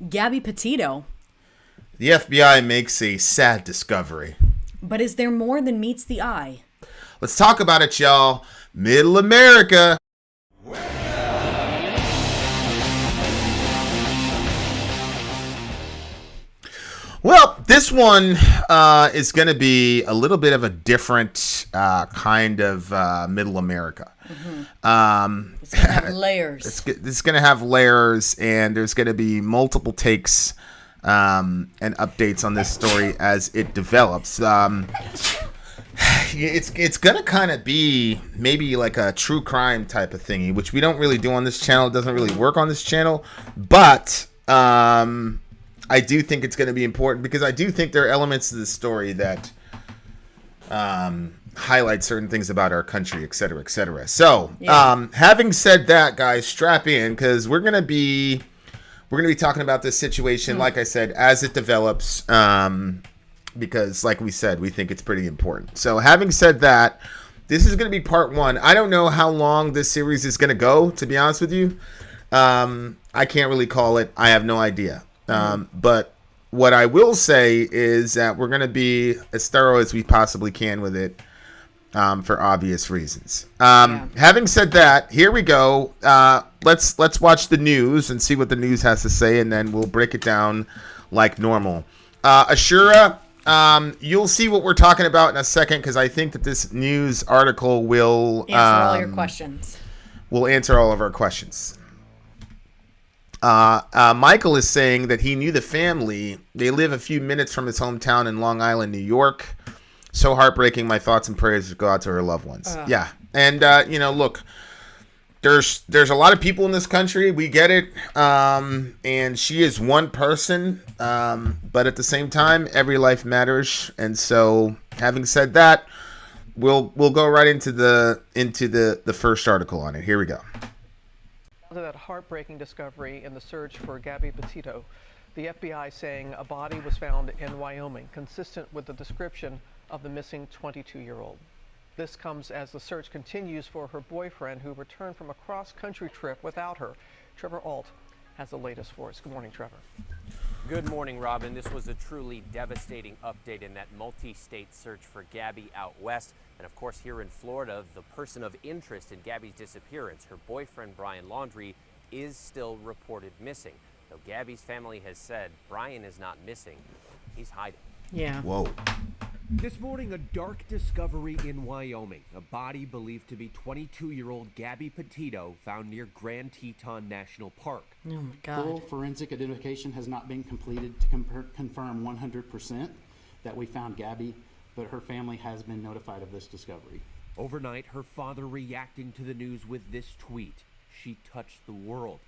Gabby Petito. The FBI makes a sad discovery. But is there more than meets the eye? Let's talk about it, y'all. Middle America. Well, this one is going to be a little bit of a different kind of Middle America. Mm-hmm. It's going to have layers. It's going to have layers, and there's going to be multiple takes and updates on this story as it develops. It's going to kind of be maybe like a true crime type of thingy, which we don't really do on this channel. It doesn't really work on this channel. But I do think it's going to be important because I do think there are elements to the story that highlight certain things about our country, et cetera, et cetera. So, having said that, guys, strap in because we're going to be talking about this situation, like I said, as it develops. Because, like we said, we think it's pretty important. So, having said that, this is going to be part one. I don't know how long this series is going to go, to be honest with you. I can't really call it. I have no idea. But what I will say is that we're going to be as thorough as we possibly can with it for obvious reasons. Having said that, here we go. Let's watch the news and see what the news has to say, and then we'll break it down like normal. Ashura, you'll see what we're talking about in a second because I think that this news article will answer all your questions. Will answer all of our questions. Michael is saying that he knew the family. They live a few minutes from his hometown in Long Island, New York. So heartbreaking. My thoughts and prayers go out to her loved ones. Yeah. And, look, there's a lot of people in this country. We get it. And she is one person. But at the same time, every life matters. And so having said that, we'll go right into the first article on it. Here we go. To that heartbreaking discovery in the search for Gabby Petito, the FBI saying a body was found in Wyoming, consistent with the description of the missing 22-year-old. This comes as the search continues for her boyfriend, who returned from a cross-country trip without her. Trevor Alt has the latest for us. Good morning, Trevor. Good morning, Robin. This was a truly devastating update in that multi-state search for Gabby out west. And of course, here in Florida, the person of interest in Gabby's disappearance, her boyfriend, Brian Laundrie, is still reported missing. Though Gabby's family has said Brian is not missing, he's hiding. Yeah. Whoa. This morning, a dark discovery in Wyoming. A body believed to be 22-year-old Gabby Petito found near Grand Teton National Park. Oh, my God. Full forensic identification has not been completed to confirm 100% that we found Gabby, but her family has been notified of this discovery. Overnight, her father reacting to the news with this tweet. She touched the world.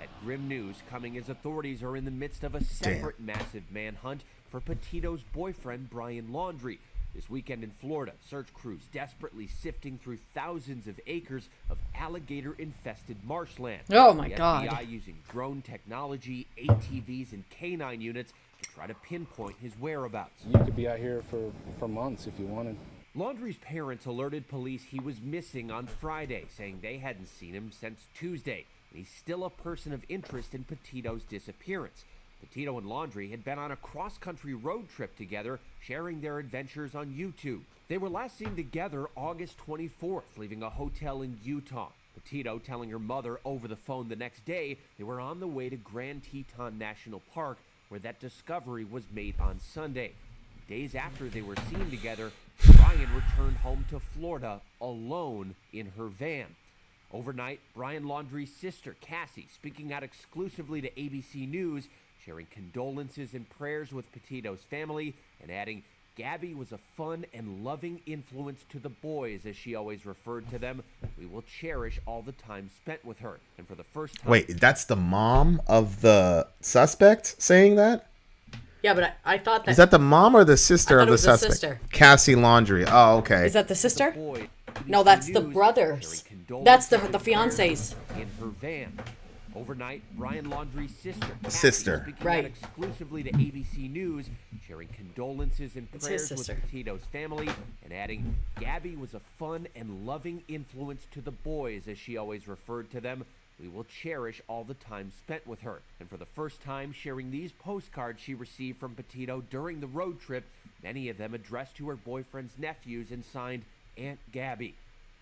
That grim news coming as authorities are in the midst of a separate massive manhunt for Petito's boyfriend, Brian Laundrie. This weekend in Florida, search crews desperately sifting through thousands of acres of alligator-infested marshland. Oh, my God. The FBI using drone technology, ATVs, and canine units to try to pinpoint his whereabouts. You could be out here for months if you wanted. Laundrie's parents alerted police he was missing on Friday, saying they hadn't seen him since Tuesday. And he's still a person of interest in Petito's disappearance. Petito and Laundrie had been on a cross-country road trip together, sharing their adventures on YouTube. They were last seen together August 24th, leaving a hotel in Utah. Petito telling her mother over the phone the next day they were on the way to Grand Teton National Park, where that discovery was made on Sunday. Days after they were seen together, Brian returned home to Florida alone in her van. Overnight, Brian Laundrie's sister, Cassie, speaking out exclusively to ABC News, sharing condolences and prayers with Petito's family, and adding, Gabby was a fun and loving influence to the boys, as she always referred to them. We will cherish all the time spent with her. And for the first time... Wait, that's the mom of the suspect saying that? Yeah, but I thought that... Is that the mom or the sister of the suspect? Sister. Cassie Laundrie. Oh, okay. Is that the sister? No, that's the brothers. That's the fiancés. In her van. Overnight, Brian Laundrie's sister, Sister. Right. Exclusively to ABC News, sharing condolences and prayers with Petito's family, and adding, Gabby was a fun and loving influence to the boys, as she always referred to them. We will cherish all the time spent with her. And for the first time, sharing these postcards she received from Petito during the road trip, many of them addressed to her boyfriend's nephews and signed Aunt Gabby.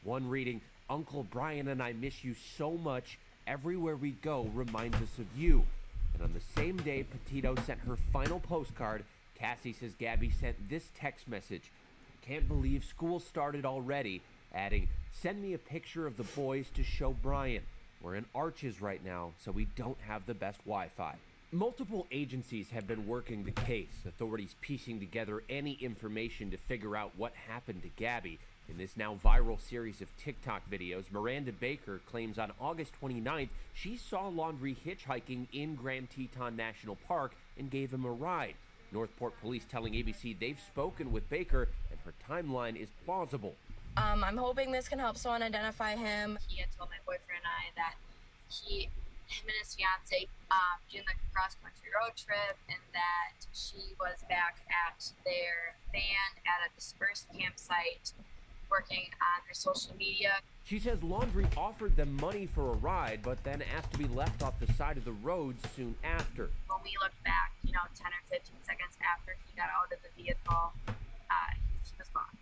One reading, Uncle Brian and I miss you so much. Everywhere we go reminds us of you. And on the same day Petito sent her final postcard, Cassie says Gabby sent this text message. Can't believe school started already, adding, send me a picture of the boys to show Brian. We're in Arches right now, so we don't have the best Wi-Fi. Multiple agencies have been working the case, authorities piecing together any information to figure out what happened to Gabby. In this now viral series of TikTok videos, Miranda Baker claims on August 29th she saw Laundrie hitchhiking in Grand Teton National Park and gave him a ride. Northport police telling ABC they've spoken with Baker and her timeline is plausible. I'm hoping this can help someone identify him. He had told my boyfriend and I that him and his fiance doing the cross-country road trip, and that she was back at their van at a dispersed campsite working on their social media. She says Laundrie offered them money for a ride, but then asked to be left off the side of the road soon after. When we looked back, 10 or 15 seconds after he got out of the vehicle, he was gone.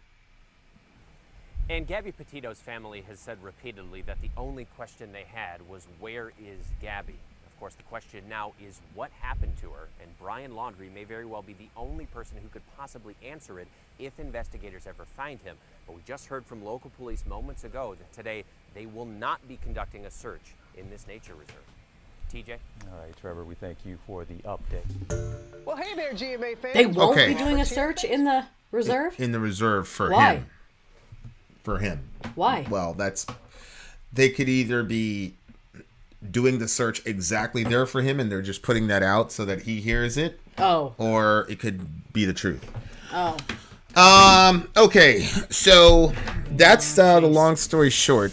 And Gabby Petito's family has said repeatedly that the only question they had was, where is Gabby? Of course, the question now is what happened to her, and Brian Laundrie may very well be the only person who could possibly answer it if investigators ever find him. But we just heard from local police moments ago that today they will not be conducting a search in this nature reserve. TJ? All right, Trevor, we thank you for the update. Well, hey there, GMA fans. They won't Okay. be doing a search in the reserve? In the reserve for Why? him. For him. Why? Well, they could either be doing the search exactly there for him and they're just putting that out so that he hears it. Oh. Or it could be the truth. Oh. Okay, so that's the long story short.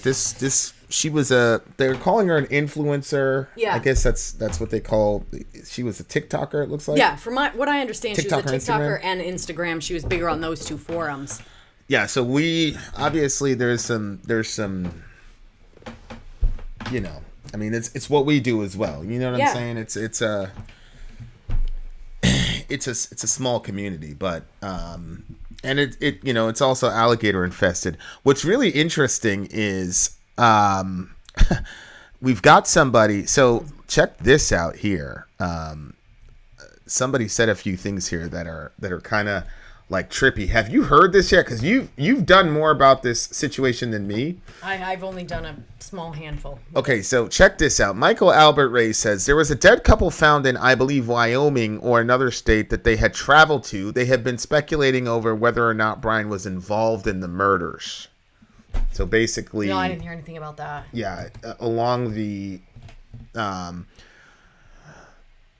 She was they're calling her an influencer. Yeah. I guess that's what they call, she was a TikToker, it looks like. Yeah, from what I understand, she was a TikTok or TikToker Instagram? and Instagram. She was bigger on those two forums. Yeah, so we obviously there's some I mean it's what we do as well. You know what I'm saying? It's a small community, but and it's also alligator infested. What's really interesting is we've got somebody. So check this out here. Somebody said a few things here that are kind of like trippy. Have you heard this yet? Because you've done more about this situation than me. I've only done a small handful. Okay, so check this out. Michael Albert Ray says there was a dead couple found in, I believe, Wyoming or another state that they had traveled to. They had been speculating over whether or not Brian was involved in the murders. So basically, No, I didn't hear anything about that. yeah, along the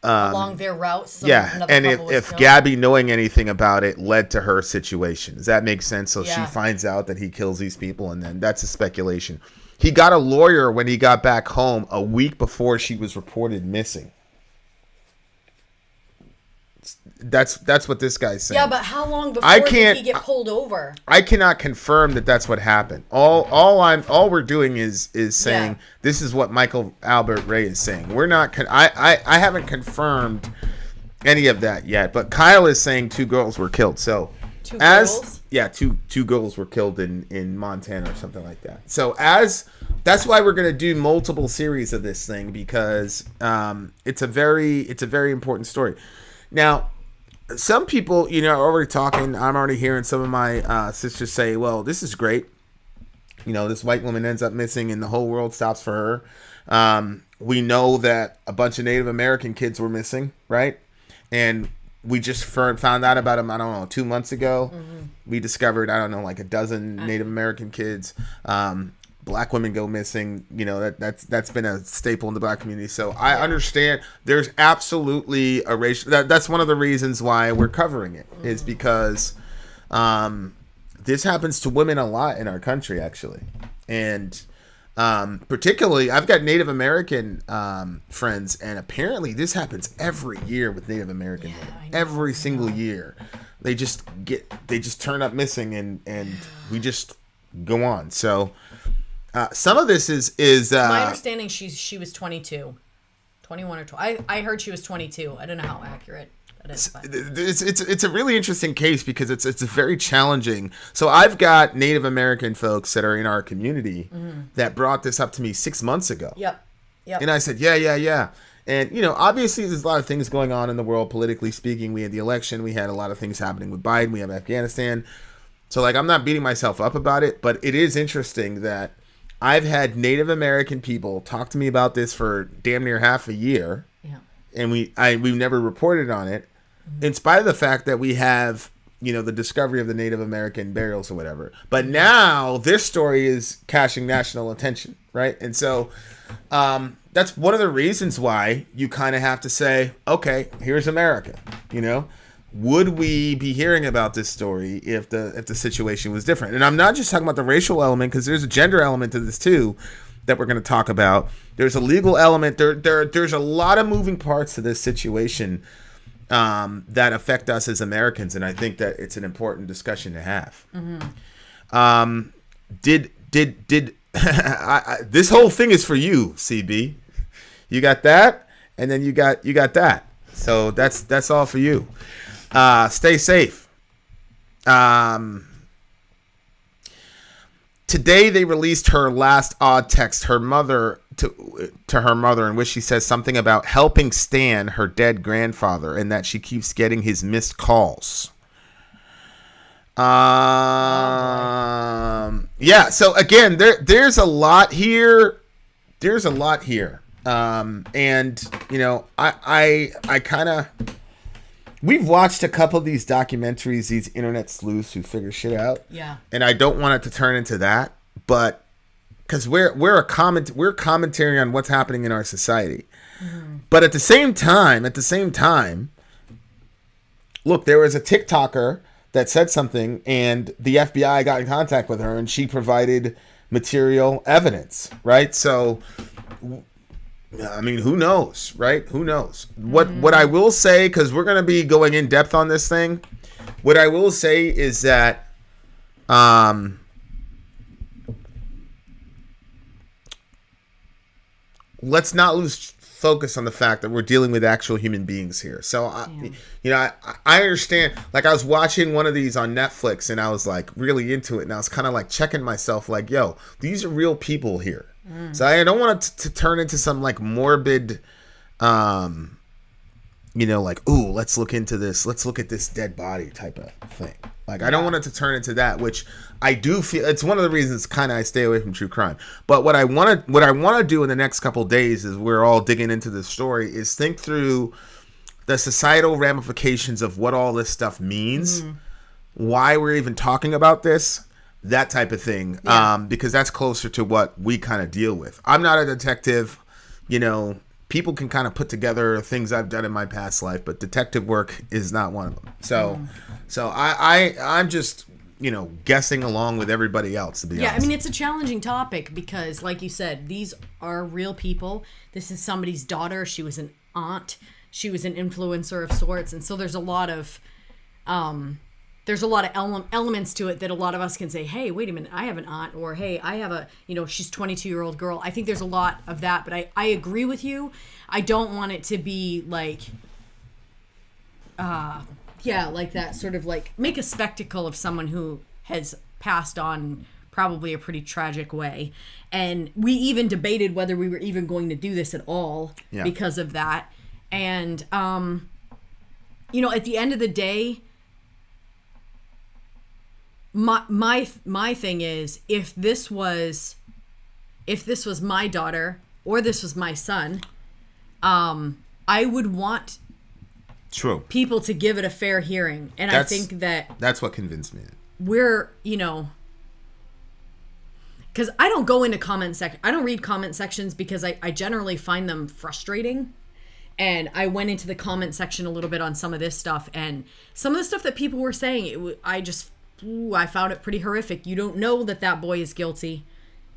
Along their routes. yeah, and if Gabby knowing anything about it led to her situation. Does that make sense? So she Yeah. finds out that he kills these people, and then that's a speculation. He got a lawyer when he got back home a week before she was reported missing. That's what this guy's saying. Yeah, but how long before did he get pulled over? I cannot confirm that that's what happened. All we're doing is saying this is what Michael Albert Ray is saying. We're not. I haven't confirmed any of that yet. But Kyle is saying 2 girls were killed. So Two girls? Yeah, two girls were killed in Montana or something like that. So that's why we're gonna do multiple series of this thing, because it's a very important story. Now, some people, are already talking. I'm already hearing some of my sisters say, well, this is great. This white woman ends up missing and the whole world stops for her. We know that a bunch of Native American kids were missing, right? And we just found out about them, 2 months ago. Mm-hmm. We discovered, like a dozen Native American kids. Black women go missing. That's been a staple in the Black community. So I understand there's absolutely a racial. That's one of the reasons why we're covering it, is because this happens to women a lot in our country, actually, and particularly I've got Native American friends, and apparently this happens every year with Native American women. Every single year, they just turn up missing, and we just go on. So. Some of this is my understanding. She was 22, 21 or 20. I heard she was 22. I don't know how accurate that is. But. It's a really interesting case because it's very challenging. So I've got Native American folks that are in our community that brought this up to me 6 months ago. Yep. And I said, yeah. And, obviously there's a lot of things going on in the world, politically speaking. We had the election. We had a lot of things happening with Biden. We have Afghanistan. So, I'm not beating myself up about it, but it is interesting that I've had Native American people talk to me about this for damn near half a year. Yeah. And we've never reported on it, in spite of the fact that we have, the discovery of the Native American burials or whatever. But now this story is catching national attention, right? And so... that's one of the reasons why you kind of have to say, okay, here's America. Would we be hearing about this story if the situation was different? And I'm not just talking about the racial element, because there's a gender element to this too that we're going to talk about. There's a legal element. There's a lot of moving parts to this situation that affect us as Americans, and I think that it's an important discussion to have. Did this whole thing is for you, CB. You got that, and then you got that. So that's all for you. Stay safe. Today they released her last odd text, her mother to her mother, in which she says something about helping Stan, her dead grandfather, and that she keeps getting his missed calls. Yeah, so again, there's a lot here. And I kind of, we've watched a couple of these documentaries, these internet sleuths who figure shit out. Yeah. And I don't want it to turn into that, but because we're commentary on what's happening in our society. But at the same time, look, there was a TikToker that said something, and the FBI got in contact with her, and she provided material evidence, right? So, I mean, who knows, right? Who knows? What I will say, because we're going to be going in depth on this thing, what I will say is that let's not lose focus on the fact that we're dealing with actual human beings here. So, I understand. Like, I was watching one of these on Netflix, and I was like really into it, and I was kind of like checking myself, like, yo, these are real people here. So I don't want it to turn into some like morbid, like, ooh, let's look into this. Let's look at this dead body type of thing. Like, I don't want it to turn into that, which I do feel it's one of the reasons kind of I stay away from true crime. But what I want to do in the next couple of days, is we're all digging into this story, is think through the societal ramifications of what all this stuff means, why we're even talking about this, that type of thing, because that's closer to what we kind of deal with. I'm not a detective, people can kind of put together things I've done in my past life, but detective work is not one of them. So I'm just, guessing along with everybody else, to be honest. I mean, it's a challenging topic because, like you said, these are real people. This is somebody's daughter. She was an aunt. She was an influencer of sorts. And so there's a lot of elements to it that a lot of us can say, hey, wait a minute, I have an aunt, or hey, I have a, she's 22-year-old girl. I think there's a lot of that, but I agree with you. I don't want it to be like, like that sort of like make a spectacle of someone who has passed on probably a pretty tragic way. And we even debated whether we were even going to do this at all because of that. And, at the end of the day, my thing is, if this was my daughter or this was my son, I would want people to give it a fair hearing. And I think that's what convinced me. We're, because I don't go into I don't read comment sections because I generally find them frustrating. And I went into the comment section a little bit on some of this stuff, and some of the stuff that people were saying, I found it pretty horrific. You don't know that boy is guilty.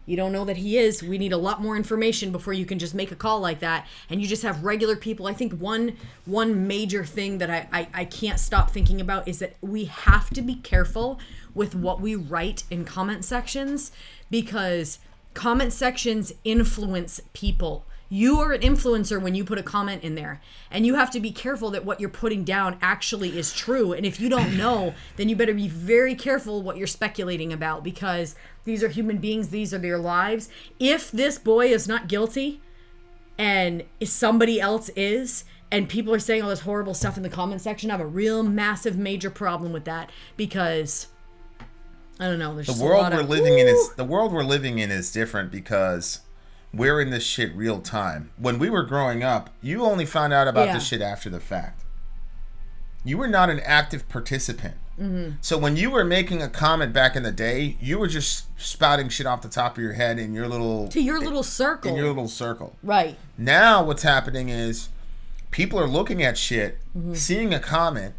You don't know that he is. We need a lot more information before you can just make a call like that. And you just have regular people. I think one major thing that I can't stop thinking about is that we have to be careful with what we write in comment sections, because comment sections influence people. You are an influencer when you put a comment in there, and you have to be careful that what you're putting down actually is true. And if you don't know, then you better be very careful what you're speculating about, because these are human beings. These are their lives. If this boy is not guilty and somebody else is, and people are saying all this horrible stuff in the comment section, I have a real massive major problem with that, because I don't know. There's the world we're living in is different because we're in this shit real time. When we were growing up, you only found out about this shit after the fact. You were not an active participant. Mm-hmm. So when you were making a comment back in the day, you were just spouting shit off the top of your head in your little circle. In your little circle. Right. Now what's happening is people are looking at shit, seeing a comment,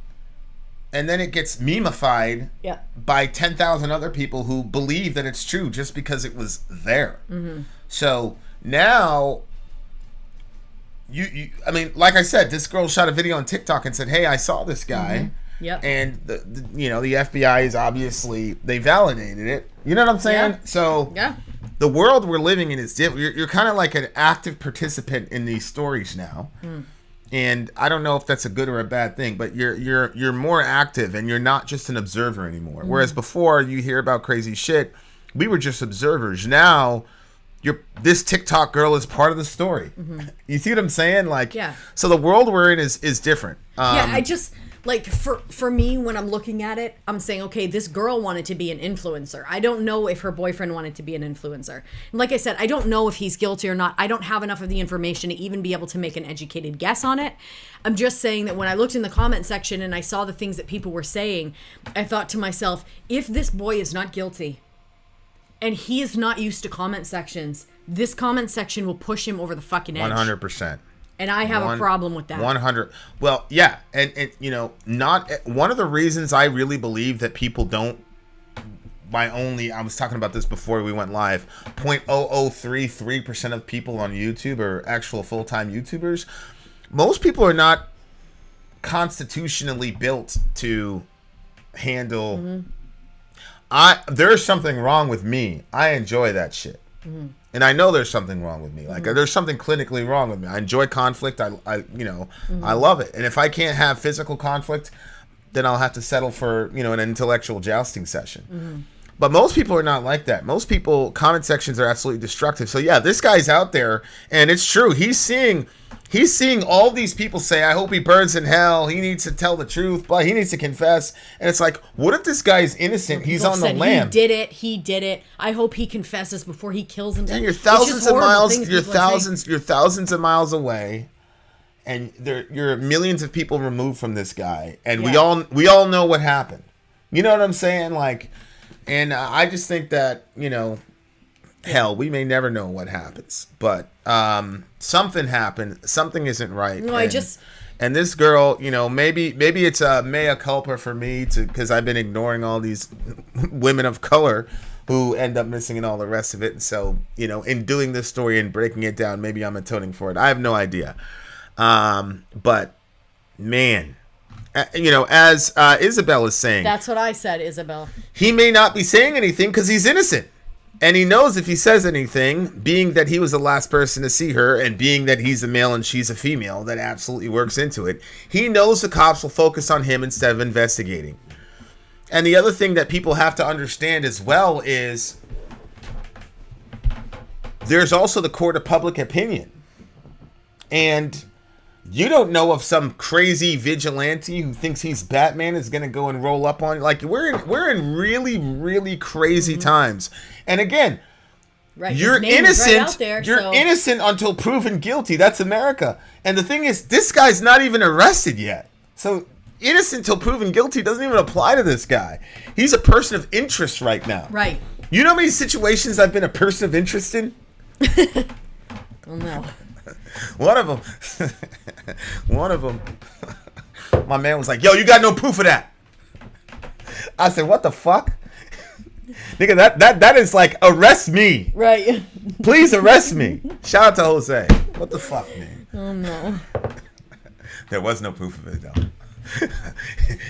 and then it gets memeified by 10,000 other people who believe that it's true just because it was there. Mm-hmm. So now, I mean, like I said, this girl shot a video on TikTok and said, "Hey, I saw this guy." Mm-hmm. Yep. And the FBI is obviously, they validated it. You know what I'm saying? Yeah. So the world we're living in is different. You're kind of like an active participant in these stories now. Mm. And I don't know if that's a good or a bad thing, but you're more active and you're not just an observer anymore. Mm. Whereas before, you hear about crazy shit, we were just observers. Now, this TikTok girl is part of the story. Mm-hmm. You see what I'm saying? Like, so the world we're in is different. I just, like, for me, when I'm looking at it, I'm saying, okay, this girl wanted to be an influencer. I don't know if her boyfriend wanted to be an influencer. And like I said, I don't know if he's guilty or not. I don't have enough of the information to even be able to make an educated guess on it. I'm just saying that when I looked in the comment section and I saw the things that people were saying, I thought to myself, if this boy is not guilty, and he is not used to comment sections, this comment section will push him over the fucking edge. 100%. And I have a problem with that. 100. Well, yeah. And not one of the reasons I really believe that people don't, I was talking about this before we went live, 0.0033% of people on YouTube are actual full-time YouTubers. Most people are not constitutionally built to handle... Mm-hmm. There's something wrong with me. I enjoy that shit. Mm-hmm. And I know there's something wrong with me. Like, there's something clinically wrong with me. I enjoy conflict. I love it. And if I can't have physical conflict, then I'll have to settle for, an intellectual jousting session. Mm-hmm. But most people are not like that. Most people, comment sections are absolutely destructive. So yeah, this guy's out there, and it's true. He's seeing all these people say, "I hope he burns in hell. He needs to tell the truth, but he needs to confess." And it's like, what if this guy's innocent? He's on the lam. He did it. I hope he confesses before he kills himself. And you're thousands of miles away, and you're millions of people removed from this guy, and we all know what happened. You know what I'm saying? Like, and I just think that, hell, we may never know what happens, but something happened. Something isn't right. No, and this girl, maybe it's a mea culpa for me because I've been ignoring all these women of color who end up missing and all the rest of it. And so, in doing this story and breaking it down, maybe I'm atoning for it. I have no idea. But man, as Isabel is saying, that's what I said, Isabel. He may not be saying anything because he's innocent. And he knows if he says anything, being that he was the last person to see her and being that he's a male and she's a female, that absolutely works into it. He knows the cops will focus on him instead of investigating. And the other thing that people have to understand as well is there's also the court of public opinion. And you don't know if some crazy vigilante who thinks he's Batman is going to go and roll up on you. Like, we're in really, really crazy times. And again, you're innocent. You're innocent until proven guilty. That's America. And the thing is, this guy's not even arrested yet. So innocent till proven guilty doesn't even apply to this guy. He's a person of interest right now. Right. You know how many situations I've been a person of interest in? Oh, no. One of them, my man was like, "Yo, you got no proof of that." I said, "What the fuck?" Nigga, that is like, arrest me. Right. Please arrest me. Shout out to Jose. What the fuck, man? Oh, no. There was no proof of it, though.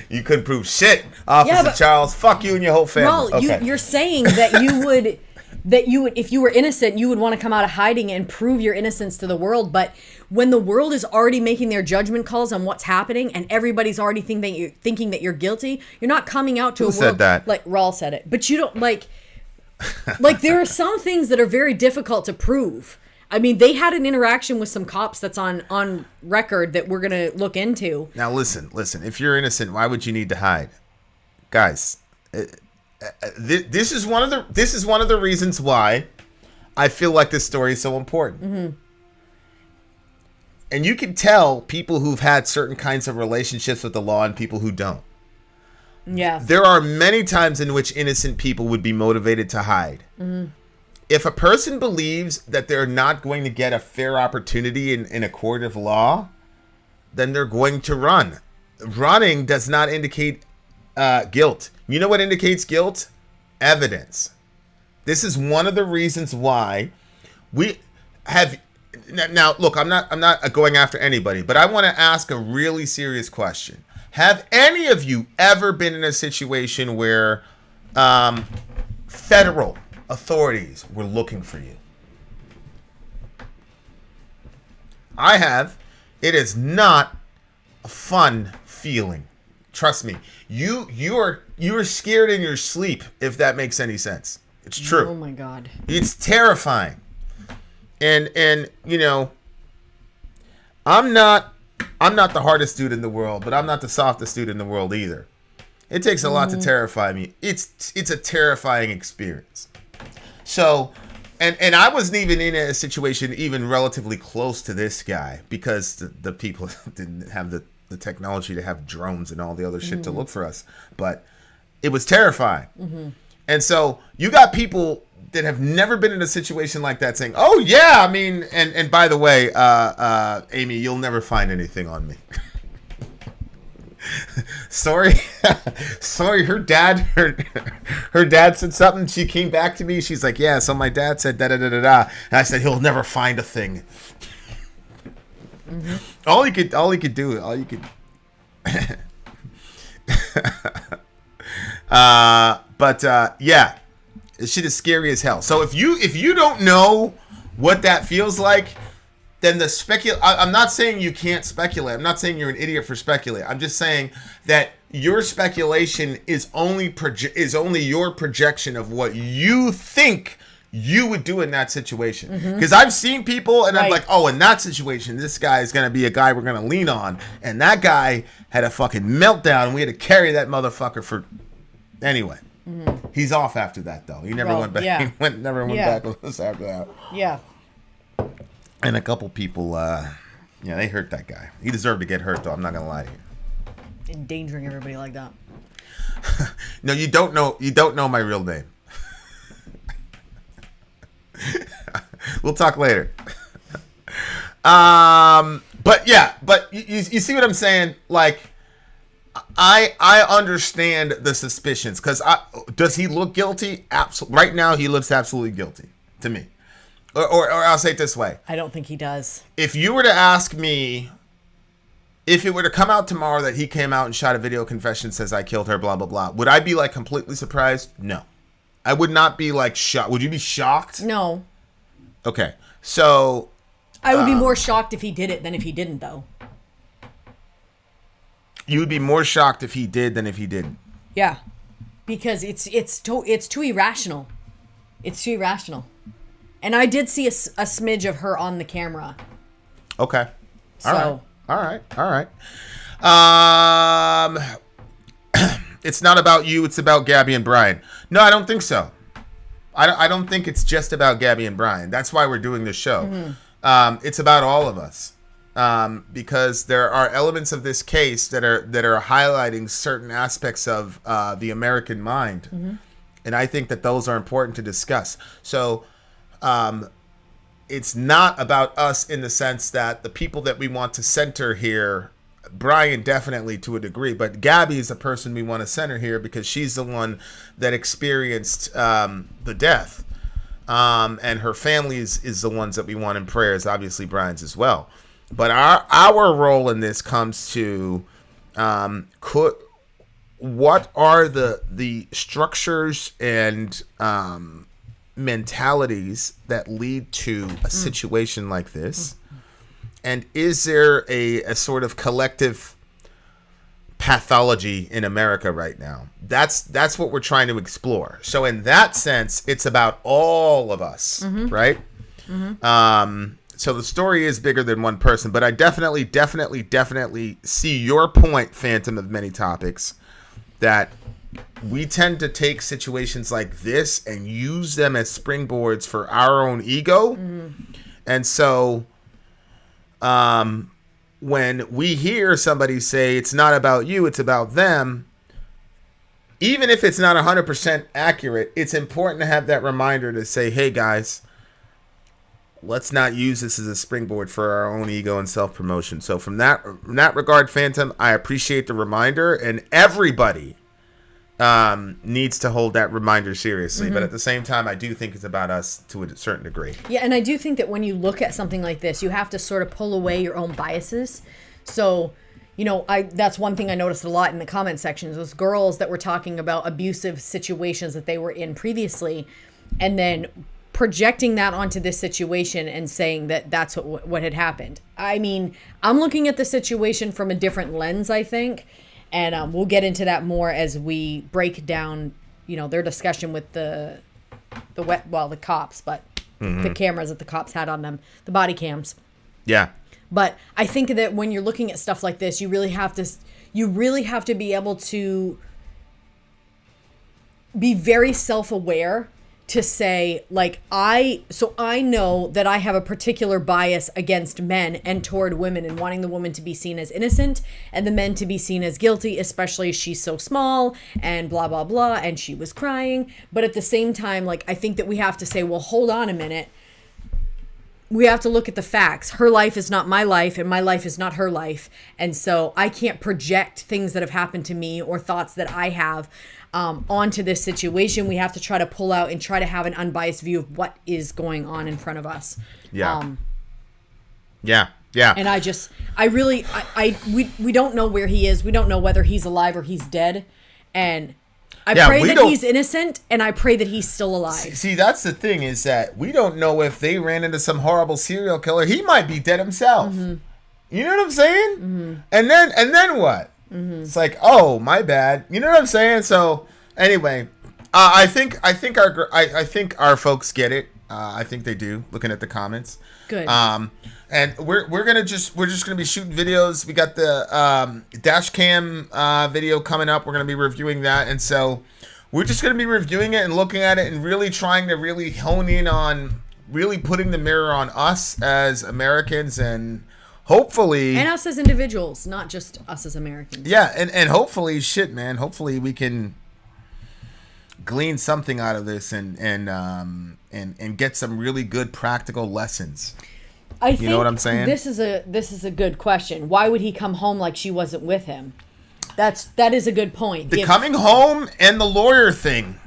You couldn't prove shit, Officer Charles. Fuck you and your whole family. Well, okay. You're saying that you would... that you would, if you were innocent, you would want to come out of hiding and prove your innocence to the world. But when the world is already making their judgment calls on what's happening and everybody's already thinking that you're guilty, you're not coming out to a world. Who said that? Like Raul said it, but you don't like there are some things that are very difficult to prove. I mean, they had an interaction with some cops that's on record that we're gonna look into. Now listen. If you're innocent, why would you need to hide, guys? This is one of the reasons why I feel like this story is so important. Mm-hmm. And you can tell people who've had certain kinds of relationships with the law and people who don't. Yeah. There are many times in which innocent people would be motivated to hide. Mm-hmm. If a person believes that they're not going to get a fair opportunity in a court of law, then they're going to run. Running does not indicate guilt. You know what indicates guilt? Evidence. This is one of the reasons why we have. Now, look, I'm not going after anybody, but I want to ask a really serious question. Have any of you ever been in a situation where federal authorities were looking for you? I have. It is not a fun feeling. Trust me. You are scared in your sleep, if that makes any sense. It's true. Oh my God. It's terrifying. And you know, I'm not the hardest dude in the world, but I'm not the softest dude in the world either. It takes a lot to terrify me. It's a terrifying experience. So, and I wasn't even in a situation even relatively close to this guy because the people didn't have the technology to have drones and all the other shit to look for us. But it was terrifying. Mm-hmm. And so you got people that have never been in a situation like that saying, oh yeah, I mean, and by the way, Amy, you'll never find anything on me. Sorry, her dad said something. She came back to me. She's like, yeah, so my dad said da da da da da. And I said, he'll never find a thing. Mm-hmm. All he could do. Yeah, this shit is scary as hell. So if you don't know what that feels like, then I'm not saying you can't speculate. I'm not saying you're an idiot for speculating. I'm just saying that your speculation is only your projection of what you think you would do in that situation. Because I've seen people and I'm like, oh, in that situation, this guy is going to be a guy we're going to lean on. And that guy had a fucking meltdown. We had to carry that motherfucker for... Anyway. Mm-hmm. He's off after that, though. He never went back. Yeah. He never went back with us after that. Yeah. And a couple people, they hurt that guy. He deserved to get hurt, though. I'm not gonna lie to you. Endangering everybody like that. No, you don't know. You don't know my real name. We'll talk later. But you see what I'm saying? Like, I understand the suspicions because does he look guilty? Absolutely. Right now, he looks absolutely guilty to me. Or I'll say it this way. I don't think he does. If you were to ask me, if it were to come out tomorrow that he came out and shot a video confession, says I killed her, blah, blah, blah, would I be like completely surprised? No. I would not be like shocked. Would you be shocked? No. Okay. So. I would be more shocked if he did it than if he didn't, though. You would be more shocked if he did than if he didn't. Yeah. Because it's too irrational. It's too irrational. And I did see a smidge of her on the camera. Okay. All right. It's not about you. It's about Gabby and Brian. No, I don't think so. I don't think it's just about Gabby and Brian. That's why we're doing this show. Mm-hmm. It's about all of us. Because there are elements of this case that are highlighting certain aspects of the American mind. Mm-hmm. And I think that those are important to discuss. So it's not about us in the sense that the people that we want to center here, Brian definitely to a degree, but Gabby is the person we want to center here because she's the one that experienced the death. And her family is the ones that we want in prayers, obviously Brian's as well. But our role in this comes to what are the structures and mentalities that lead to a situation like this? And is there a sort of collective pathology in America right now? That's what we're trying to explore. So in that sense, it's about all of us, right? So the story is bigger than one person, but I definitely see your point, Phantom of Many Topics, that we tend to take situations like this and use them as springboards for our own ego. And so when we hear somebody say it's not about you, it's about them, even if it's not 100% accurate, it's important to have that reminder to say, hey guys, let's not use this as a springboard for our own ego and self-promotion. So from that regard, Phantom, I appreciate the reminder, and everybody needs to hold that reminder seriously. But at the same time, I do think it's about us to a certain degree. Yeah, and I do think that when you look at something like this, you have to sort of pull away your own biases. So, that's one thing I noticed a lot in the comment sections, those girls that were talking about abusive situations that they were in previously, and then projecting that onto this situation and saying that that's what had happened. I mean, I'm looking at the situation from a different lens, I think, and we'll get into that more as we break down, their discussion with the cops, but the cameras that the cops had on them, the body cams. Yeah. But I think that when you're looking at stuff like this, you really have to be able to be very self-aware to say, like, I know that I have a particular bias against men and toward women, and wanting the woman to be seen as innocent and the men to be seen as guilty, especially she's so small and blah, blah, blah, and she was crying. But at the same time, like, I think that we have to say, well, hold on a minute. We have to look at the facts. Her life is not my life, and my life is not her life. And so I can't project things that have happened to me or thoughts that I have onto this situation. We have to try to pull out and try to have an unbiased view of what is going on in front of us. Yeah. And we don't know where he is. We don't know whether he's alive or he's dead. And I pray that he's innocent, and I pray that he's still alive. See, that's the thing, is that we don't know if they ran into some horrible serial killer. He might be dead himself. You know what I'm saying? And then what? It's like, oh, my bad. You know what I'm saying? So anyway, I think our folks get it. I think they do. Looking at the comments. Good. And we're just gonna be shooting videos. We got the dash cam video coming up. We're gonna be reviewing that, and so we're just gonna be reviewing it and looking at it and really trying to really hone in on really putting the mirror on us as Americans, and hopefully, and us as individuals, not just us as Americans. Yeah, and hopefully, hopefully we can glean something out of this and get some really good practical lessons. You know what I'm saying? This is a good question. Why would he come home like she wasn't with him? That is a good point. The coming home and the lawyer thing.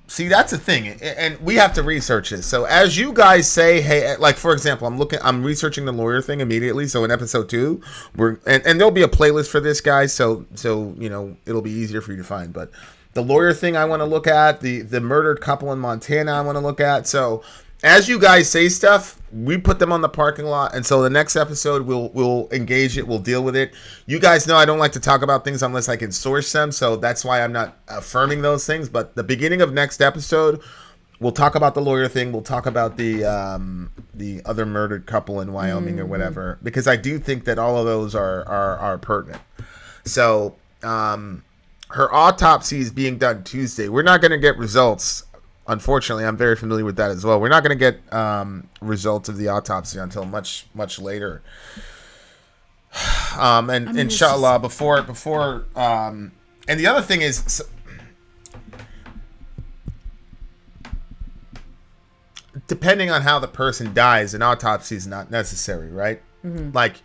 See, that's a thing, and we have to research this. So as you guys say, hey, like for example, I'm researching the lawyer thing immediately. So in episode 2, and there'll be a playlist for this, guys. So it'll be easier for you to find. But the lawyer thing I want to look at, the murdered couple in Montana I want to look at. So as you guys say stuff, we put them on the parking lot, and so the next episode we'll engage it, we'll deal with it. You guys know I don't like to talk about things unless I can source them, so that's why I'm not affirming those things. But the beginning of next episode, we'll talk about the lawyer thing. We'll talk about the other murdered couple in Wyoming or whatever, because I do think that all of those are pertinent. So her autopsy is being done Tuesday. We're not going to get results. Unfortunately, I'm very familiar with that as well. We're not going to get results of the autopsy until much, much later. Inshallah, before and the other thing is, depending on how the person dies, an autopsy is not necessary, right? Like,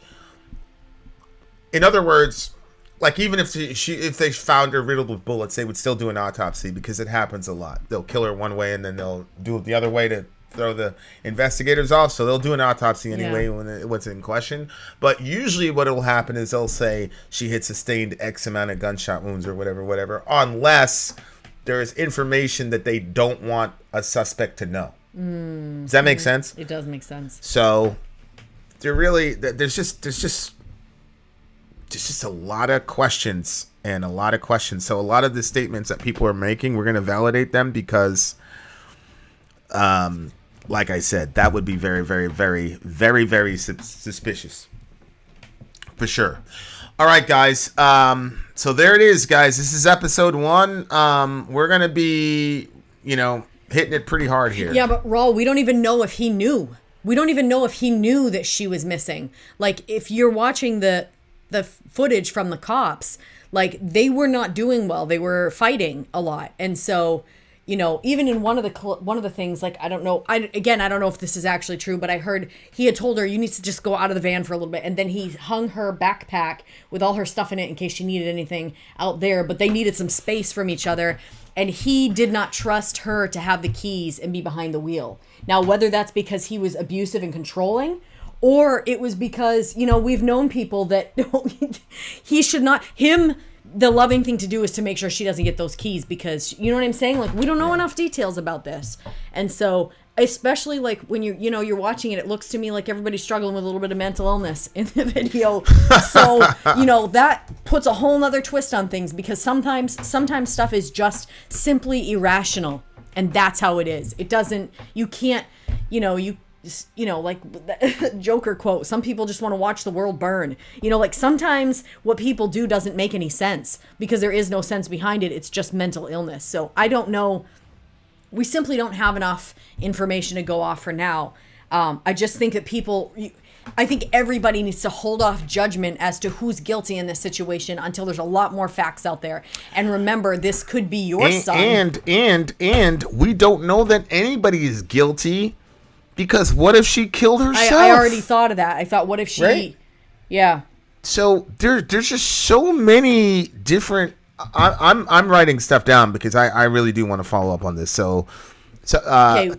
in other words, like, even if if they found her riddled with bullets, they would still do an autopsy, because it happens a lot. They'll kill her one way and then they'll do it the other way to throw the investigators off. So they'll do an autopsy anyway when what's in question. But usually what will happen is they'll say she had sustained X amount of gunshot wounds or whatever, unless there's information that they don't want a suspect to know. Does that make sense? It does make sense. So there's just a lot of questions and a lot of questions. So a lot of the statements that people are making, we're going to validate them because, like I said, that would be very, very, very, very, very suspicious for sure. All right, guys. So there it is, guys. This is episode 1. We're going to be, hitting it pretty hard here. Yeah, but Raul, we don't even know if he knew. We don't even know if he knew that she was missing. Like, if you're watching the footage from the cops, like, they were not doing well. They were fighting a lot. And so, even in one of the things, like, I don't know. I don't know if this is actually true, but I heard he had told her, you need to just go out of the van for a little bit. And then he hung her backpack with all her stuff in it in case she needed anything out there. But they needed some space from each other. And he did not trust her to have the keys and be behind the wheel. Now, whether that's because he was abusive and controlling, or it was because, we've known people that he should not, the loving thing to do is to make sure she doesn't get those keys because, you know what I'm saying? Like, we don't know enough details about this. And so, especially like when you're watching it, it looks to me like everybody's struggling with a little bit of mental illness in the video. So, that puts a whole nother twist on things because sometimes stuff is just simply irrational. And that's how it is. It doesn't, you can't, like the Joker quote, some people just want to watch the world burn. Like sometimes what people do doesn't make any sense because there is no sense behind it. It's just mental illness. So I don't know. We simply don't have enough information to go off for now. I just think that I think everybody needs to hold off judgment as to who's guilty in this situation until there's a lot more facts out there. And remember, this could be your son. And we don't know that anybody is guilty because what if she killed herself? I already thought of that. I thought, what if she... Right? Yeah. So there's just so many different... I'm writing stuff down because I really do want to follow up on this. So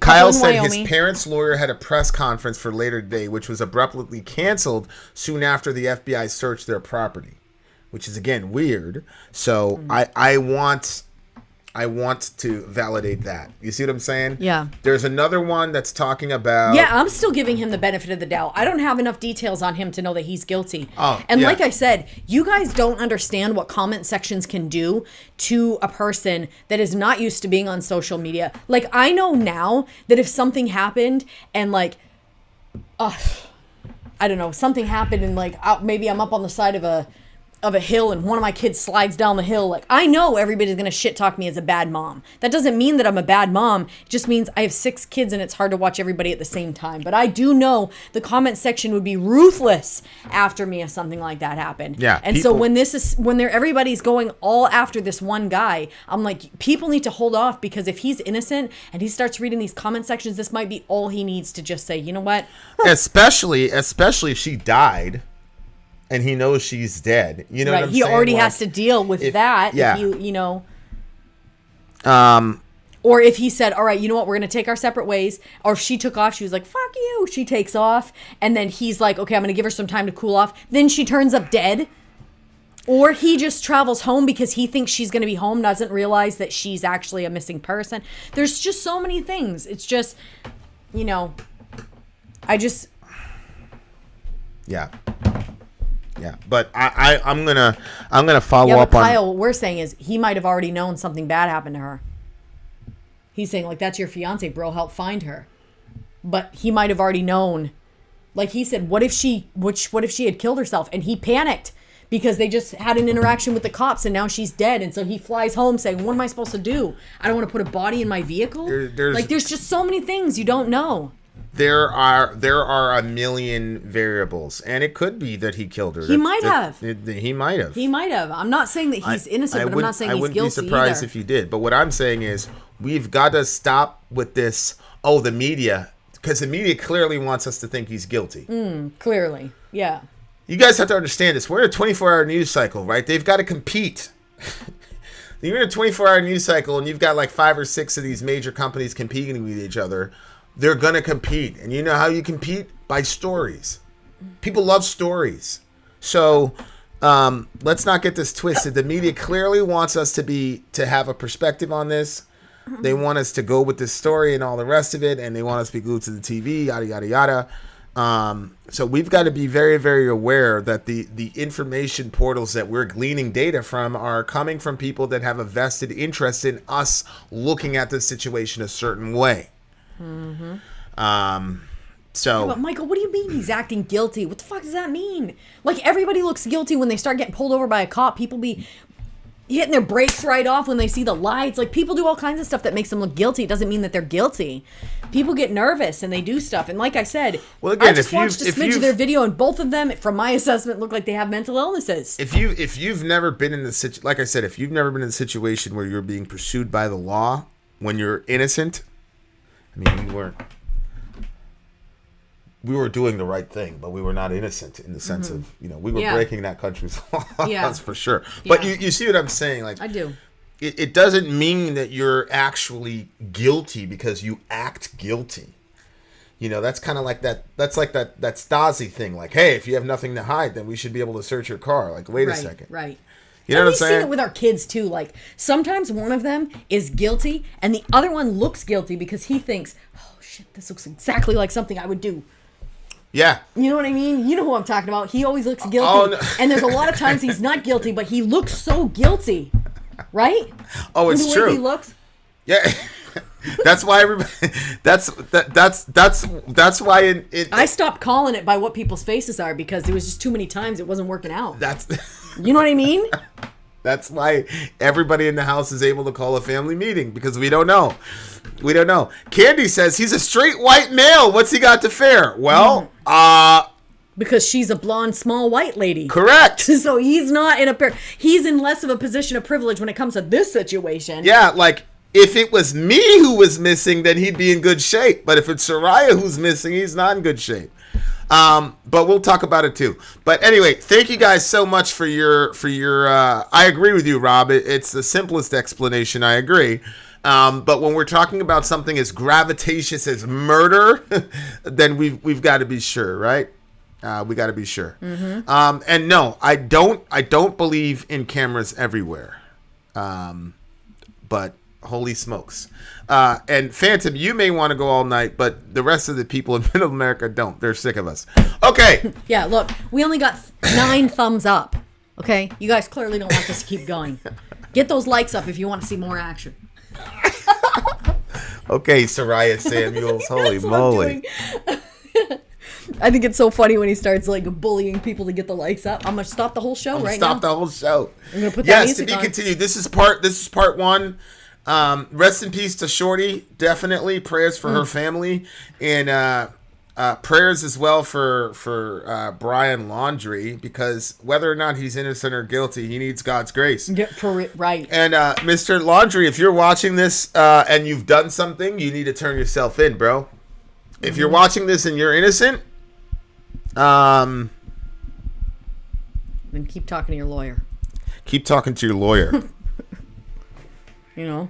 Kyle said his parents' lawyer had a press conference for later today, which was abruptly canceled soon after the FBI searched their property, which is again weird. So I want to validate that. You see what I'm saying? Yeah. There's another one that's talking about... Yeah, I'm still giving him the benefit of the doubt. I don't have enough details on him to know that he's guilty. Like I said, you guys don't understand what comment sections can do to a person that is not used to being on social media. Like, I know now that if something happened and like... I don't know, something happened and like maybe I'm up on the side of a hill and one of my kids slides down the hill, like I know everybody's gonna shit talk me as a bad mom. That doesn't mean that I'm a bad mom. It just means I have 6 kids and it's hard to watch everybody at the same time. But I do know the comment section would be ruthless after me if something like that happened. Yeah. And so when everybody's going all after this one guy, I'm like, people need to hold off because if he's innocent and he starts reading these comment sections, this might be all he needs to just say, you know what? Especially if she died. And he knows she's dead. You know what I'm saying? He already has to deal with that. Yeah. Or if he said, all right, you know what? We're going to take our separate ways. Or if she took off, she was like, fuck you. She takes off. And then he's like, okay, I'm going to give her some time to cool off. Then she turns up dead. Or he just travels home because he thinks she's going to be home, doesn't realize that she's actually a missing person. There's just so many things. It's just, Yeah. Yeah, but I'm gonna follow up on. Kyle, what we're saying is he might have already known something bad happened to her. He's saying like, that's your fiance, bro. Help find her. But he might have already known. Like he said, what if she had killed herself? And he panicked because they just had an interaction with the cops and now she's dead. And so he flies home saying, what am I supposed to do? I don't want to put a body in my vehicle. There's just so many things you don't know. There are a million variables, and it could be that he killed her. He might have. He might have. I'm not saying that he's innocent, but I'm not saying he's guilty. I wouldn't be surprised either. if he did. But what I'm saying is we've got to stop with this. Oh, the media, because the media clearly wants us to think he's guilty. Clearly, yeah. You guys have to understand this. We're in a 24-hour news cycle, right? They've got to compete. You're in a 24-hour news cycle, and you've got like 5 or 6 of these major companies competing with each other. They're going to compete. And you know how you compete? By stories. People love stories. So let's not get this twisted. The media clearly wants us to have a perspective on this. They want us to go with this story and all the rest of it, and they want us to be glued to the TV, yada, yada, yada. So we've got to be very, very aware that the information portals that we're gleaning data from are coming from people that have a vested interest in us looking at the situation a certain way. So, but Michael, what do you mean he's acting guilty? What the fuck does that mean? Like, everybody looks guilty when they start getting pulled over by a cop. People be hitting their brakes right off when they see the lights. Like, people do all kinds of stuff that makes them look guilty. It doesn't mean that they're guilty. People get nervous and they do stuff. And like I said, well, again, I just watched a smidge of their video, and both of them, from my assessment, look like they have mental illnesses. If you've never been in the like I said, if you've never been in a situation where you're being pursued by the law when you're innocent, I mean, we were doing the right thing, but we were not innocent in the sense of, we were breaking that country's law. That's for sure. But you see what I'm saying? Like, I do. It doesn't mean that you're actually guilty because you act guilty. That's kind of like that. That's like that Stasi thing. Like, hey, if you have nothing to hide, then we should be able to search your car. Like, wait a second. Right. You know what I'm saying? We've seen it with our kids too. Like, sometimes one of them is guilty and the other one looks guilty because he thinks, oh shit, this looks exactly like something I would do. Yeah. You know what I mean? You know who I'm talking about. He always looks guilty. Oh, no. And there's a lot of times he's not guilty, but he looks so guilty. Right? Oh, it's the true. way he looks. Yeah. That's why everybody that's why I stopped calling it by what people's faces are because there was just too many times it wasn't working out. You know what I mean? That's why everybody in the house is able to call a family meeting, because we don't know. We don't know. Candy says he's a straight white male. What's he got to fear? Well, because she's a blonde, small white lady. Correct. So he's not in he's in less of a position of privilege when it comes to this situation. Yeah, like if it was me who was missing, then he'd be in good shape. But if it's Soraya who's missing, he's not in good shape. But we'll talk about it too. But anyway, thank you guys so much for your I agree with you, Rob. It's the simplest explanation. I agree. But when we're talking about something as gravitatious as murder, then we've got to be sure, right? We got to be sure. Mm-hmm. And no, I don't believe in cameras everywhere. But holy smokes. And Phantom, you may want to go all night, but the rest of the people in Middle America don't. They're sick of us. Okay. Yeah, look, we only got 9 thumbs up. Okay? You guys clearly don't want this to keep going. Get those likes up if you want to see more action. Okay, Soraya Samuels. Holy moly. I think it's so funny when he starts like bullying people to get the likes up. I'm gonna stop the whole show right now. Stop the whole show. I'm gonna put that music to be on. continued. This is part 1. Rest in peace to Shorty. Definitely prayers for her family, and prayers as well for Brian Laundrie, because whether or not he's innocent or guilty, he needs God's grace. Yeah, right. And Mr. Laundrie, if you're watching this and you've done something, you need to turn yourself in, bro. If you're watching this and you're innocent, then keep talking to your lawyer. Keep talking to your lawyer. You know?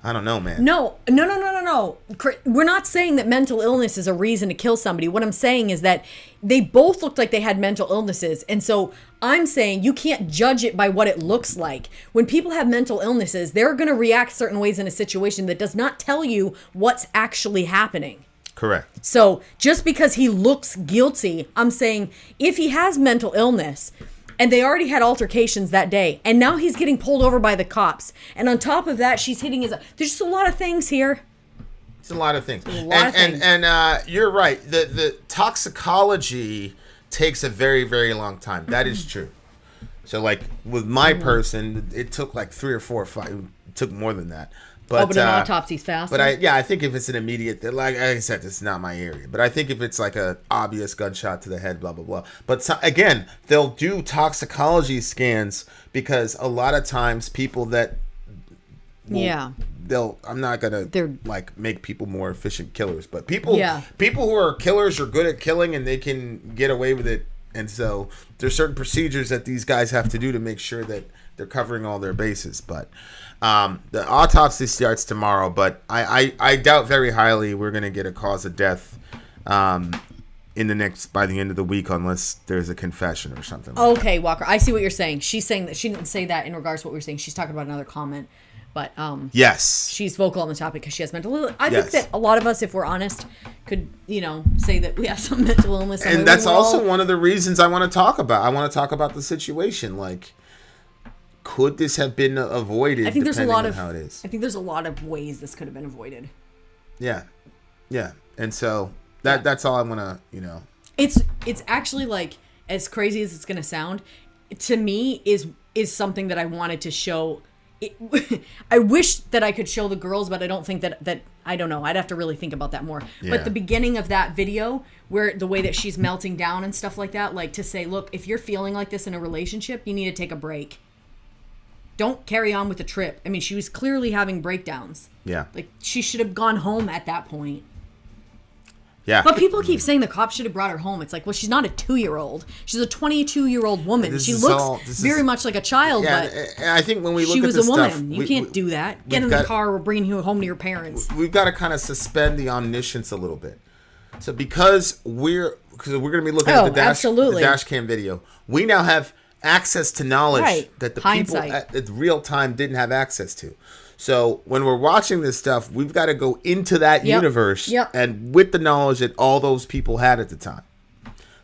I don't know, man. No. We're not saying that mental illness is a reason to kill somebody. What I'm saying is that they both looked like they had mental illnesses. And so I'm saying you can't judge it by what it looks like. When people have mental illnesses, they're going to react certain ways in a situation that does not tell you what's actually happening. Correct. So just because he looks guilty, I'm saying if he has mental illness, and they already had altercations that day, and now he's getting pulled over by the cops, and on top of that, she's hitting his... There's just a lot of things here. It's a lot of things. And you're right. The toxicology takes a very, very long time. That is true. So, like, with my person, it took like 3 or 4 or 5. It took more than that. But an autopsy's faster. But I think if it's an immediate, like I said, it's not my area. But I think if it's like a obvious gunshot to the head, blah blah blah. But again, they'll do toxicology scans because a lot of times people that I'm not gonna like make people more efficient killers, but people who are killers are good at killing and they can get away with it. And so there's certain procedures that these guys have to do to make sure that they're covering all their bases. But the autopsy starts tomorrow, but I doubt very highly we're going to get a cause of death by the end of the week, unless there's a confession or something. Okay, Walker, I see what you're saying. She's saying that she didn't say that in regards to what we were saying. She's talking about another comment, but yes, she's vocal on the topic because she has mental illness. I Yes. think that a lot of us, if we're honest, could say that we have some mental illness, and that's also one of the reasons I want to talk about. I want to talk about the situation. Like, could this have been avoided? I think there's a lot of how it is. I think there's a lot of ways this could have been avoided. Yeah, and so that's all I want to It's actually, like, as crazy as it's gonna sound, to me is something that I wanted to show. I wish that I could show the girls, but I don't think that I don't know. I'd have to really think about that more. Yeah. But the beginning of that video, where the way that she's melting down and stuff like that, like to say, look, if you're feeling like this in a relationship, you need to take a break. Don't carry on with the trip. I mean, she was clearly having breakdowns. Yeah. Like, she should have gone home at that point. Yeah. But people keep saying the cops should have brought her home. It's like, well, she's not a 2-year-old. She's a 22-year-old woman. She looks very much like a child, but and I think when we look she at was this a woman. stuff, You can't do that. Get in the car. We're bringing you home to your parents. We've got to kind of suspend the omniscience a little bit. So because we're going to be looking at the dash cam video, we now have access to knowledge that the people at real time didn't have access to. So when we're watching this stuff, we've got to go into that universe and with the knowledge that all those people had at the time.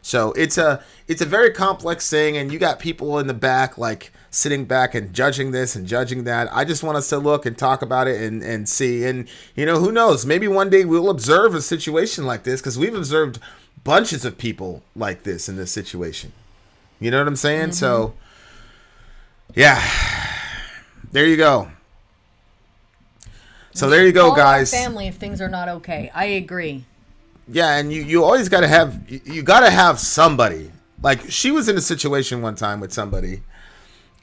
So it's a very complex thing, and you got people in the back like sitting back and judging this and judging that. I just want us to look and talk about it and see. And who knows? Maybe one day we'll observe a situation like this, because we've observed bunches of people like this in this situation. You know what I'm saying? Mm-hmm. So yeah, there you go. So there you go, guys. Call our family if things are not okay. I agree. Yeah, and you always got to have somebody. Like, she was in a situation one time with somebody,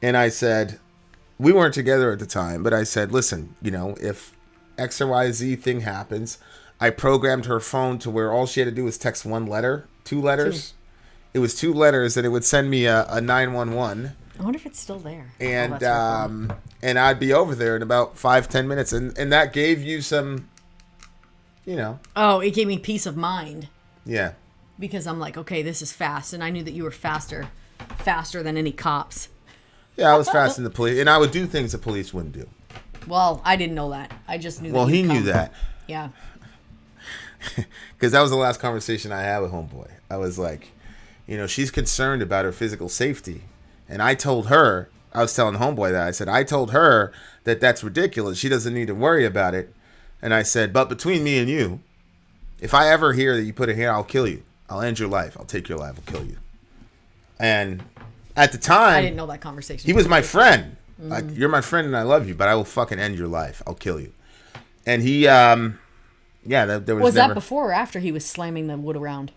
and I said, we weren't together at the time, but I said, listen, if X or Y, Z thing happens, I programmed her phone to where all she had to do was text 2 letters. It was 2 letters, and it would send me a 911. I wonder if it's still there. And and I'd be over there in about 5-10 minutes, and that gave you some, Oh, it gave me peace of mind. Yeah. Because I'm like, okay, this is fast, and I knew that you were faster than any cops. Yeah, I was faster than the police, and I would do things the police wouldn't do. Well, I didn't know that. I just knew. Well, he knew that. Yeah. Because that was the last conversation I had with Homeboy. I was like, she's concerned about her physical safety. And I told her, I was telling Homeboy that. I said, I told her that that's ridiculous. She doesn't need to worry about it. And I said, but between me and you, if I ever hear that you put it here, I'll kill you. I'll end your life. I'll take your life. I'll kill you. And at the time, I didn't know that conversation. He was my friend. Mm-hmm. Like, you're my friend and I love you, but I will fucking end your life. I'll kill you. And he, there was that before or after he was slamming the wood around?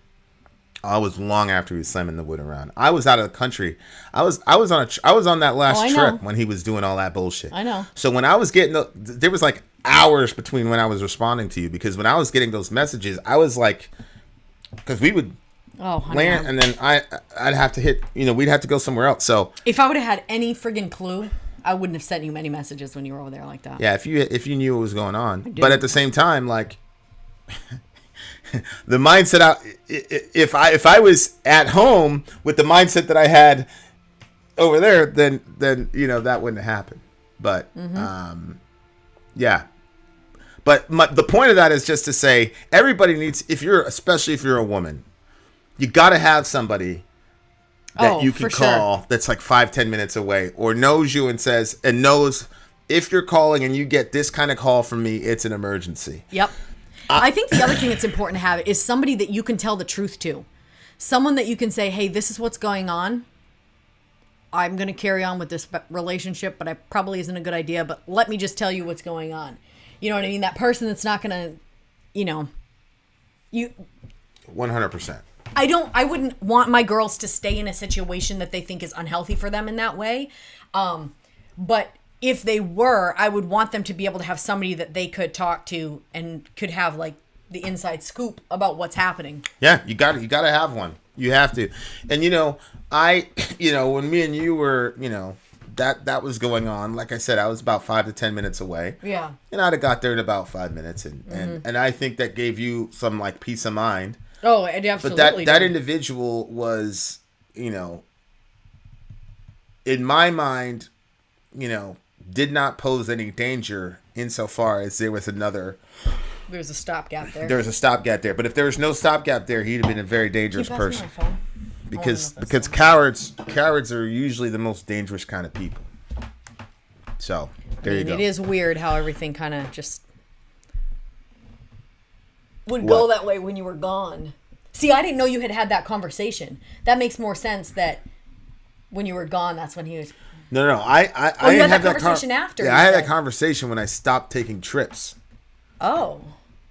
I was long after he was slamming the wood around. I was out of the country. I was on that last trip when he was doing all that bullshit. I know. So when I was getting there was like hours between when I was responding to you, because when I was getting those messages, I was like, because we would land and then I'd have to hit. We'd have to go somewhere else. So if I would have had any friggin' clue, I wouldn't have sent you many messages when you were over there like that. Yeah, if you knew what was going on, but at the same time, like. The mindset if I was at home with the mindset that I had over there, then that wouldn't happen. But yeah. But the point of that is just to say, everybody needs, especially if you're a woman, you got to have somebody that you can call that's like 5-10 minutes away, or knows you and knows if you're calling and you get this kind of call from me, it's an emergency. Yep. I think the other thing that's important to have is somebody that you can tell the truth to. Someone that you can say, hey, this is what's going on. I'm going to carry on with this relationship, but it probably isn't a good idea. But let me just tell you what's going on. You know what I mean? That person that's not going to, you 100%. I wouldn't want my girls to stay in a situation that they think is unhealthy for them in that way. But if they were, I would want them to be able to have somebody that they could talk to and could have like the inside scoop about what's happening. Yeah, you got to have one. You have to. And when me and you were, that was going on. Like I said, I was about 5 to 10 minutes away. Yeah. And I'd have got there in about 5 minutes, and I think that gave you some like peace of mind. Oh, it absolutely. But that individual was, you know, in my mind, you know, did not pose any danger insofar as there was another. There's a stopgap there. There was a stopgap there, but if there was no stopgap there, he'd have been a very dangerous person. Because cowards are usually the most dangerous kind of people. So there you go. It is weird how everything kind of just would go that way when you were gone. See, I didn't know you had that conversation. That makes more sense that when you were gone, that's when he was. No. I you didn't had have that conversation after. Yeah, I had that conversation when I stopped taking trips. Oh.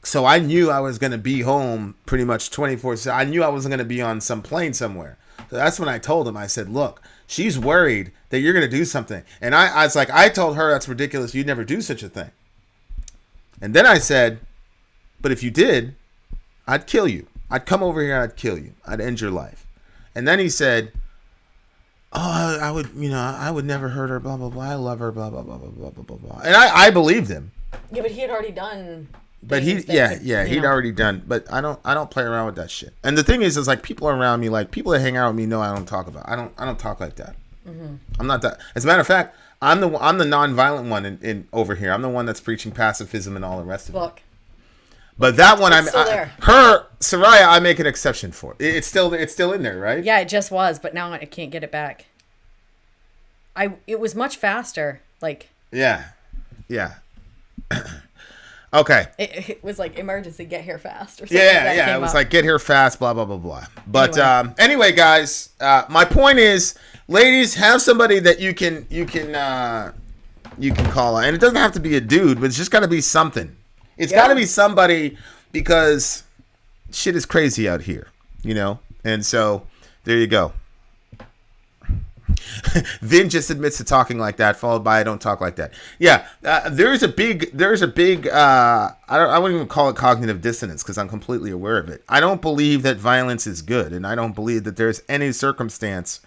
So I knew I was going to be home pretty much 24/7. I knew I wasn't going to be on some plane somewhere. So that's when I told him, I said, look, she's worried that you're going to do something. And I was like, I told her that's ridiculous. You'd never do such a thing. And then I said, but if you did, I'd kill you. I'd come over here. I'd kill you. I'd end your life. And then he said, oh, I would never hurt her, blah, blah, blah. I love her, blah, blah, blah, blah, blah, blah, blah. And I believed him. Yeah, but he had already done. But he'd already done. But I don't play around with that shit. And the thing is like people around me, like people that hang out with me, know I don't talk about. I don't talk like that. Mm-hmm. I'm not that. As a matter of fact, I'm the non-violent one in over here. I'm the one that's preaching pacifism and all the rest of it. But that one, Soraya, I make an exception for. It's still in there, right? Yeah, it just was, but now I can't get it back. It was much faster, like. Yeah. Okay. It was like emergency, get here fast or something. Yeah. It was like get here fast, blah blah blah blah. But anyway, guys, my point is, ladies, have somebody that you can call on, and it doesn't have to be a dude, but it's just got to be something. It's got to be somebody, because shit is crazy out here, you know. And so there you go. Vin just admits to talking like that, followed by I don't talk like that. Yeah, there's a big I wouldn't even call it cognitive dissonance, because I'm completely aware of it. I don't believe that violence is good, and I don't believe that there's any circumstance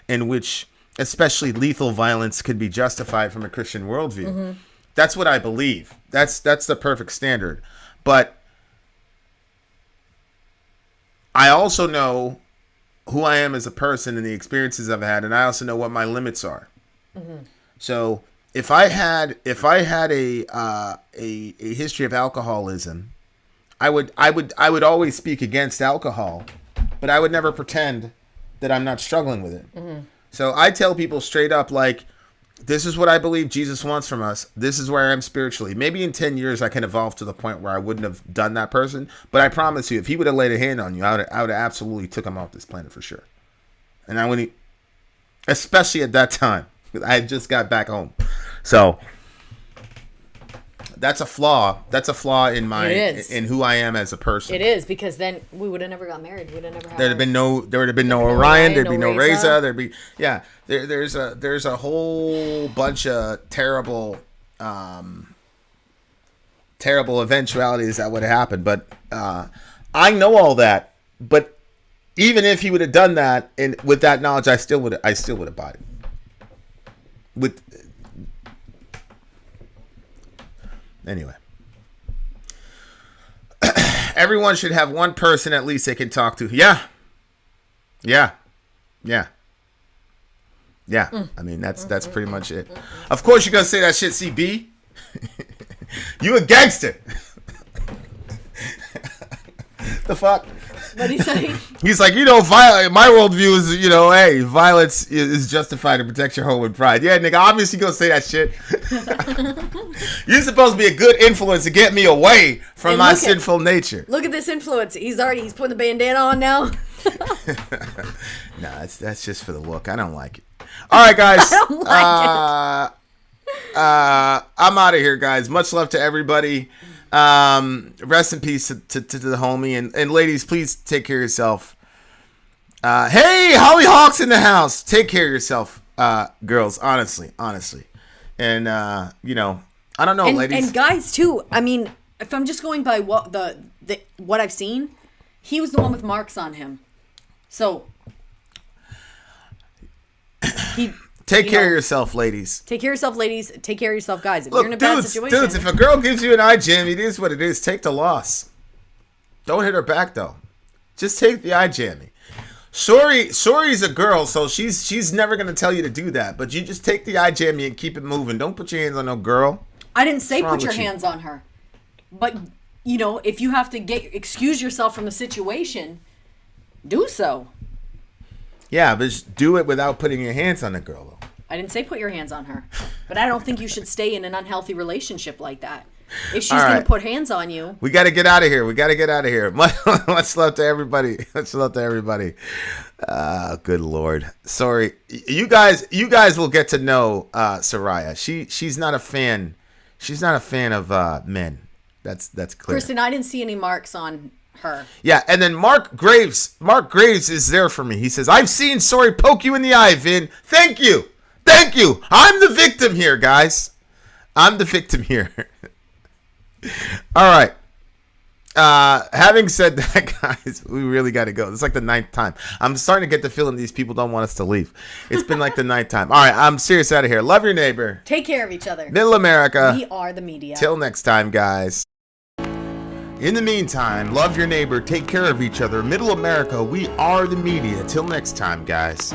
in which especially lethal violence could be justified from a Christian worldview. Mm-hmm. That's what I believe. That's the perfect standard. But I also know who I am as a person and the experiences I've had, and I also know what my limits are. Mm-hmm. So if I had a history of alcoholism, I would always speak against alcohol, but I would never pretend that I'm not struggling with it. Mm-hmm. So I tell people straight up, like, this is what I believe Jesus wants from us. This is where I am spiritually. Maybe in 10 years I can evolve to the point where I wouldn't have done that person. But I promise you, if he would have laid a hand on you, I would have absolutely took him off this planet for sure. And I wouldn't, especially at that time, because I had just got back home. So that's a flaw. That's a flaw in in who I am as a person. It is, because then we would have never got married. We'd have never had. There would have been no Orion. There'd be no Reza. There'd be There's a whole bunch of terrible eventualities that would have happened. But I know all that. But even if he would have done that, and with that knowledge, I still would have bought it. Anyway, everyone should have one person at least they can talk to. Yeah. I mean, that's pretty much it. Of course, you're gonna say that shit, CB. You a gangster. The fuck? What'd he say? He's like, my worldview is, hey, violence is justified to protect your home and pride. Yeah, nigga, obviously you gonna say that shit. You're supposed to be a good influence to get me away from my sinful nature. Look at this influence. He's putting the bandana on now. Nah, that's just for the look. I don't like it. All right, guys. I don't like it. I'm out of here, guys. Much love to everybody. Rest in peace to the homie, and ladies, please take care of yourself. Hey, Hollyhawks in the house. Take care of yourself, girls. Honestly, and I don't know, ladies, and guys too. I mean, if I'm just going by what I've seen, he was the one with marks on him. So take care of yourself, ladies. Take care of yourself, ladies. Take care of yourself, guys. If Look, you're in a bad situation. Dudes, if a girl gives you an eye, Jim, it is what it is. Take the loss. Don't hit her back, though. Just take the eye jammy. Sori's a girl, so she's never gonna tell you to do that. But you just take the eye jammy and keep it moving. Don't put your hands on no girl. I didn't say What's wrong put your with you? hands on her, but you know, if you have to excuse yourself from the situation, do so. Yeah, but just do it without putting your hands on the girl, though. I didn't say put your hands on her, but I don't think you should stay in an unhealthy relationship like that. If she's All going right. to put hands on you. We got to get out of here. Much love to everybody. Good Lord. Sorry. You guys will get to know Soraya. She's not a fan. She's not a fan of men. That's clear. Kristen, I didn't see any marks on her. Yeah, and then Mark Graves is there for me. He says, I've seen Sori poke you in the eye, Vin. Thank you. I'm the victim here, guys. I'm the victim here. All right. Having said that, guys, we really got to go. It's like the 9th time. I'm starting to get the feeling these people don't want us to leave. It's been like the 9th time. All right, I'm serious out of here. Love your neighbor. Take care of each other. Middle America. We are the media. Till next time, guys. In the meantime, love your neighbor. Take care of each other. Middle America, we are the media. Till next time, guys.